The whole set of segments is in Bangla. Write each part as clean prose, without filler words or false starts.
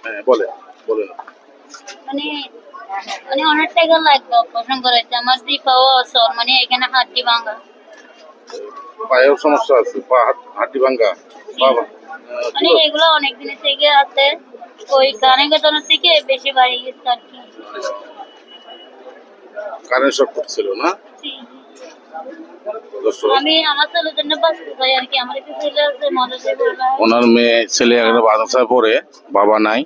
হ্যাঁ বলে বলেন। মানে মানে অনেক টাকা লাগবে অপারেশন করাইতে। আমার দুই পাও অসর, মানে এখানে হাড্ডি ভাঙা। পায়েও সমস্যা আছে, পা হাঁটি ভাঙ্গা বাবা। মানে এগুলো অনেক দিনের থেকে আছে, ওই গানে গাতানোর থেকে বেশি বাড়ি গেছে আর কি। কারেন্ট শক করছিল না? জি, জি। দর্শক, আমি আমার ছেলের জন্য বাঁচতে চাই আর কি। আমার একটা ছেলে আছে, মজাতে বললাম। ওনার মেয়ে ছেলে একটা বাচ্চায় পড়ে, বাবা নাই।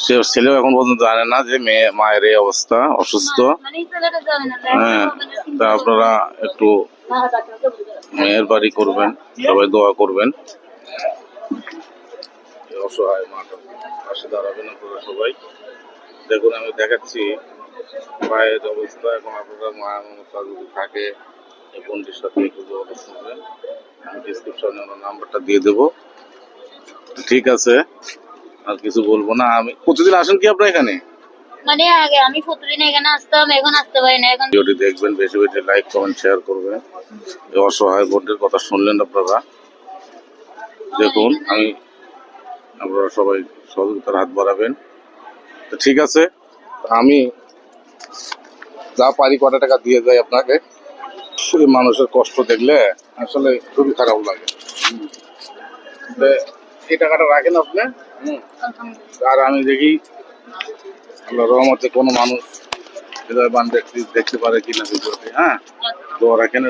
সে ছেলেও এখন পর্যন্ত জানে না যে মেয়ে মায়ের এই অবস্থা, অসুস্থ। মানে ছেলেটা যাবে না, হ্যাঁ, তা আপনারা একটু মেয়ের বাড়ি করবেন, সবাই দোয়া করবেন। এই অসহায় মাটার পাশে দাঁড়াবেন আপনারা সবাই। দেখুন আমি দেখাচ্ছি পায়ের অবস্থা। এখন আপনারা মায়া মমতা যদি থাকে এই বোনটির সাথে একটু যোগাযোগ করবেন। আমি ডিসক্রিপশনে ওনার নাম্বারটা দিয়ে দেবো। ঠিক আছে, আর কিছু বলবো না। আমি প্রতিদিন আসেন কি আপনার এখানে? মানে আগে আমি প্রতিদিন এখানে আসতাম, এখন আসতে পারি না। এখন ভিডিওটি দেখবেন, বেশি বেশি লাইক কমেন্ট শেয়ার করবেন। এই অসহায় বোনটির কথা শুনলেন আপনারা। দেখুন আপনারা সবাই সহযোগিতার হাত বাড়াবেন। তো ঠিক আছে, আমি যা পারি কটা টাকা দিয়ে যাই আপনাকে। এই মানুষের কষ্ট দেখলে আসলে খুবই খারাপ লাগে। তো এই টাকাটা রাখেন আপনি। আর আমি দেখি আল্লাহ রহমতে কোনো মানুষ হৃদয় বান দেখতে পারে কিনা ভিডিওতে। হ্যাঁ, দোয়া রাখেন।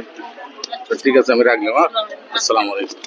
তো ঠিক আছে, আমি রাখলাম। আসসালামু আলাইকুম।